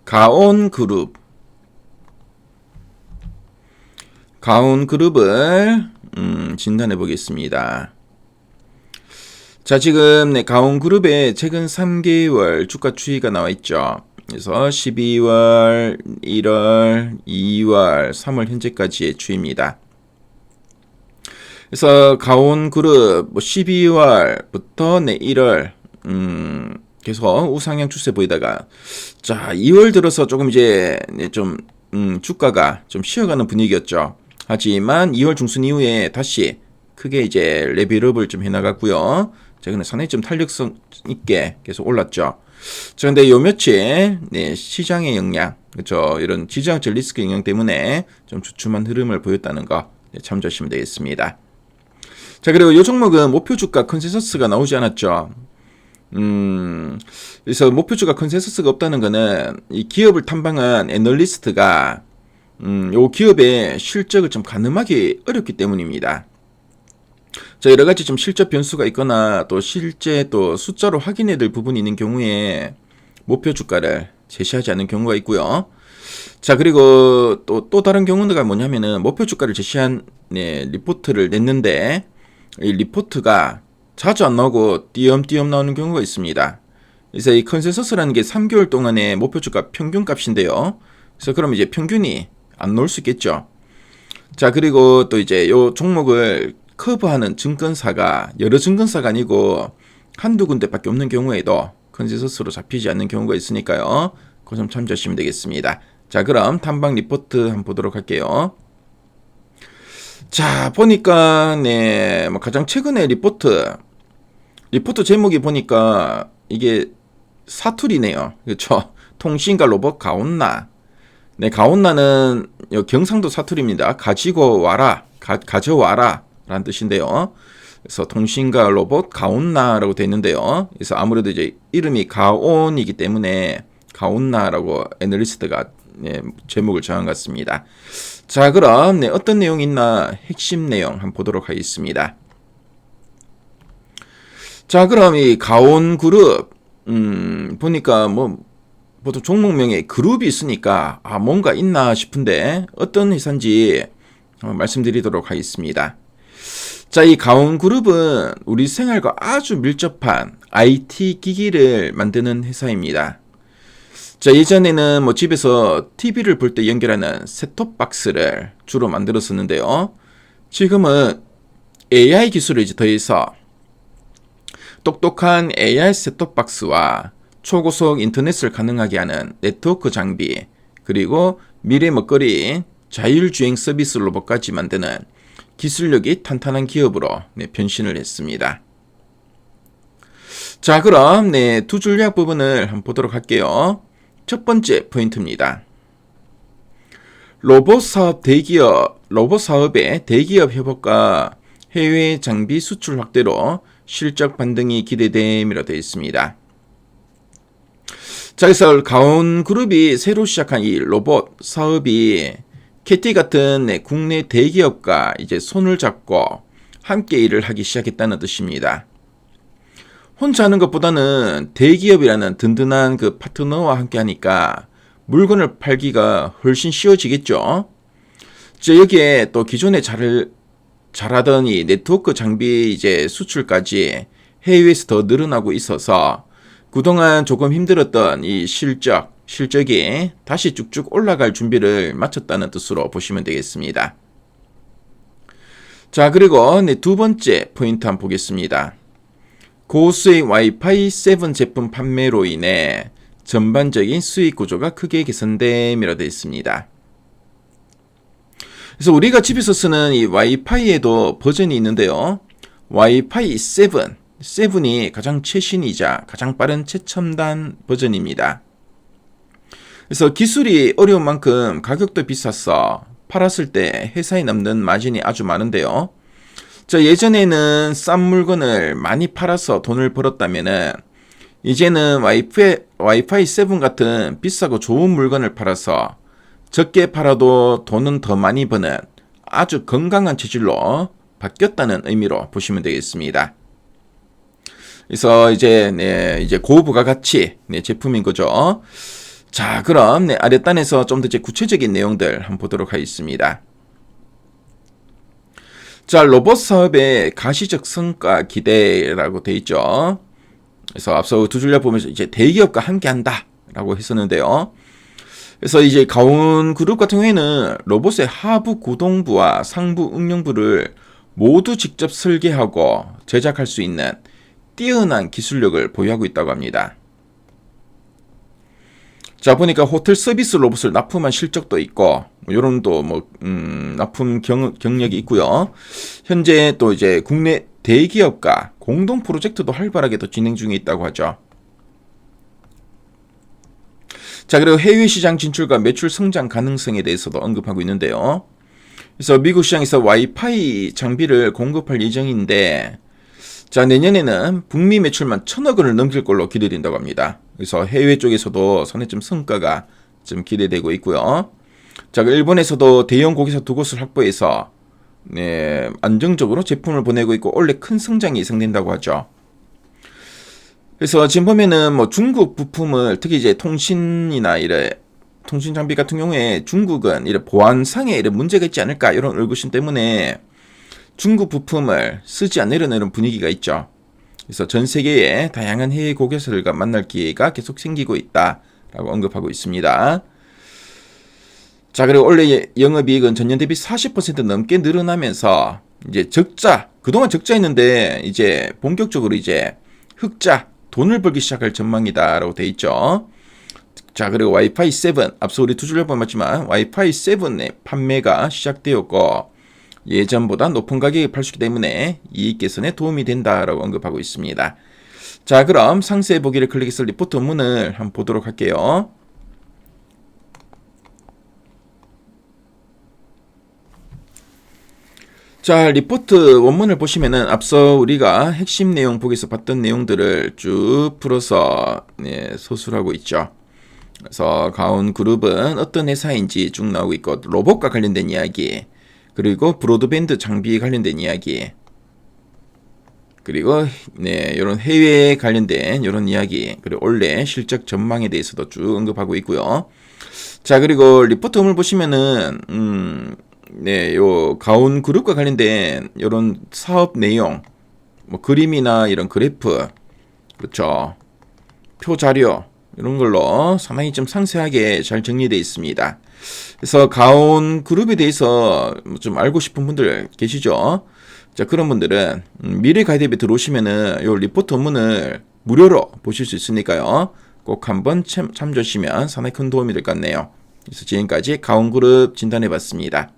가온그룹. 가온그룹을 진단해 보겠습니다. 자, 지금 가온그룹의 최근 3개월 주가 추이가 나와 있죠. 그래서 12월, 1월, 2월, 3월 현재까지의 추이입니다. 그래서 가온그룹 12월부터 1월 계속 우상향 추세 보이다가, 자, 2월 들어서 조금 이제 좀 주가가 좀 쉬어가는 분위기였죠. 하지만 2월 중순 이후에 다시 크게 이제 레벨업을 좀 해나갔고요. 최근에 상당히 좀 탄력성 있게 계속 올랐죠. 자, 근데 요 며칠 시장의 영향, 그렇죠, 이런 지정학적 리스크 영향 때문에 좀 주춤한 흐름을 보였다는 거 참조하시면 되겠습니다. 자, 그리고 요 종목은 목표 주가 컨센서스가 나오지 않았죠. 그래서 목표 주가 컨센서스가 없다는 거는 이 기업을 탐방한 애널리스트가 요 기업의 실적을 좀 가늠하기 어렵기 때문입니다. 자, 여러 가지 좀 실적 변수가 있거나 또 실제 또 숫자로 확인해야 될 부분이 있는 경우에 목표 주가를 제시하지 않는 경우가 있고요. 자, 그리고 또 다른 경우가 뭐냐면은 목표 주가를 제시한 리포트를 냈는데 이 리포트가 자주 안 나오고 띄엄띄엄 나오는 경우가 있습니다. 그래서 이 컨센서스라는 게 3개월 동안의 목표 주가 평균 값인데요. 그래서 그럼 이제 평균이 안 나올 수 있겠죠. 자, 그리고 또 이제 요 종목을 커버하는 증권사가 여러 증권사가 아니고 한두 군데밖에 없는 경우에도 컨센서스로 잡히지 않는 경우가 있으니까요. 그거 좀 참조하시면 되겠습니다. 자, 그럼 탐방 리포트 한번 보도록 할게요. 자, 보니까 뭐 가장 최근에 리포트 제목이 보니까 이게 사투리네요. 그렇죠? 통신과 로봇 가온나. 가온나는 경상도 사투리입니다. 가지고 와라, 가져와라 라는 뜻인데요. 그래서 통신과 로봇 가온나라고 되어 있는데요. 그래서 아무래도 이제 이름이 가온이기 때문에 가온나라고 애널리스트가 제목을 정한 것 같습니다. 자, 그럼 어떤 내용이 있나 핵심 내용 한번 보도록 하겠습니다. 자, 그럼 이 가온그룹 보니까 뭐 보통 종목명에 그룹이 있으니까 뭔가 있나 싶은데 어떤 회사인지 말씀드리도록 하겠습니다. 자, 이 가온그룹은 우리 생활과 아주 밀접한 IT 기기를 만드는 회사입니다. 자, 예전에는 뭐 집에서 TV를 볼 때 연결하는 셋톱박스를 주로 만들었었는데요. 지금은 AI 기술을 이제 더해서 똑똑한 AI 셋톱박스와 초고속 인터넷을 가능하게 하는 네트워크 장비, 그리고 미래 먹거리인 자율주행 서비스 로봇까지 만드는 기술력이 탄탄한 기업으로 변신을 했습니다. 자, 그럼 두 줄 요약 부분을 한번 보도록 할게요. 첫 번째 포인트입니다. 로봇 사업의 대기업 협업과 해외 장비 수출 확대로 실적 반등이 기대됨이라 되어 있습니다. 자, 그래서 가온그룹이 새로 시작한 이 로봇 사업이 캐티 같은 국내 대기업과 이제 손을 잡고 함께 일을 하기 시작했다는 뜻입니다. 혼자 하는 것보다는 대기업이라는 든든한 그 파트너와 함께 하니까 물건을 팔기가 훨씬 쉬워지겠죠. 자, 여기에 또 기존에 잘하던 이 네트워크 장비 이제 수출까지 해외에서 더 늘어나고 있어서 그동안 조금 힘들었던 이 실적이 다시 쭉쭉 올라갈 준비를 마쳤다는 뜻으로 보시면 되겠습니다. 자, 그리고 두 번째 포인트 한번 보겠습니다. 고수익 와이파이 7 제품 판매로 인해 전반적인 수익 구조가 크게 개선됨이라 되어 있습니다. 그래서 우리가 집에서 쓰는 이 와이파이에도 버전이 있는데요. 와이파이 7이 가장 최신이자 가장 빠른 최첨단 버전입니다. 그래서 기술이 어려운 만큼 가격도 비싸서 팔았을 때 회사에 남는 마진이 아주 많은데요. 자, 예전에는 싼 물건을 많이 팔아서 돈을 벌었다면은 이제는 와이파이 7 같은 비싸고 좋은 물건을 팔아서 적게 팔아도 돈은 더 많이 버는 아주 건강한 체질로 바뀌었다는 의미로 보시면 되겠습니다. 그래서 이제 고부가가치 제품인 거죠. 자, 그럼 아랫단에서 좀 더 이제 구체적인 내용들 한번 보도록 하겠습니다. 자, 로봇 사업의 가시적 성과 기대라고 돼 있죠. 그래서 앞서 두 줄려 보면서 이제 대기업과 함께 한다라고 했었는데요. 그래서 이제 가온 그룹 같은 경우에는 로봇의 하부 구동부와 상부 응용부를 모두 직접 설계하고 제작할 수 있는 뛰어난 기술력을 보유하고 있다고 합니다. 자, 보니까 호텔 서비스 로봇을 납품한 실적도 있고, 요런 또 납품 경력이 있고요. 현재 또 이제 국내 대기업과 공동 프로젝트도 활발하게 또 진행 중에 있다고 하죠. 자, 그리고 해외 시장 진출과 매출 성장 가능성에 대해서도 언급하고 있는데요. 그래서 미국 시장에서 와이파이 장비를 공급할 예정인데, 자, 내년에는 북미 매출만 1,000억 원을 넘길 걸로 기대된다고 합니다. 그래서 해외 쪽에서도 상당히 좀 성과가 좀 기대되고 있고요. 자, 일본에서도 대형 고객사 2곳을 확보해서 안정적으로 제품을 보내고 있고 원래 큰 성장이 예상된다고 하죠. 그래서 지금 보면은 중국 부품을 특히 이제 통신이나 통신 장비 같은 경우에 중국은 보안상에 문제가 있지 않을까 이런 의구심 때문에 중국 부품을 쓰지 않으려는 이런 분위기가 있죠. 그래서 전 세계의 다양한 해외 고객사들과 만날 기회가 계속 생기고 있다라고 언급하고 있습니다. 자, 그리고 원래 영업이익은 전년 대비 40% 넘게 늘어나면서 이제 그동안 적자였는데 이제 본격적으로 이제 흑자, 돈을 벌기 시작할 전망이다라고 돼 있죠. 자, 그리고 와이파이 7, 앞서 우리 두 줄로 봤지만 와이파이 7의 판매가 시작되었고 예전보다 높은 가격에 팔수있기 때문에 이익 개선에 도움이 된다라고 언급하고 있습니다. 자, 그럼 상세 보기를 클릭해서 리포트 원문을 한번 보도록 할게요. 자, 리포트 원문을 보시면은 앞서 우리가 핵심 내용 보기에서 봤던 내용들을 쭉 풀어서 서술하고 있죠. 그래서 가온 그룹은 어떤 회사인지 쭉 나오고 있고 로봇과 관련된 이야기, 그리고 브로드밴드 장비 관련된 이야기, 그리고 이런 해외에 관련된 이런 이야기, 그리고 올해 실적 전망에 대해서도 쭉 언급하고 있고요. 자, 그리고 리포트 원문을 보시면은 요 가온 그룹과 관련된 이런 사업 내용, 그림이나 이런 그래프, 그렇죠, 표 자료 이런 걸로 상당히 좀 상세하게 잘 정리되어 있습니다. 그래서 가온 그룹에 대해서 좀 알고 싶은 분들 계시죠? 자, 그런 분들은 미래 가이드앱에 들어오시면은 요 리포트 원문을 무료로 보실 수 있으니까요. 꼭 한번 참조하시면 상당히 큰 도움이 될 것 같네요. 그래서 지금까지 가온 그룹 진단해 봤습니다.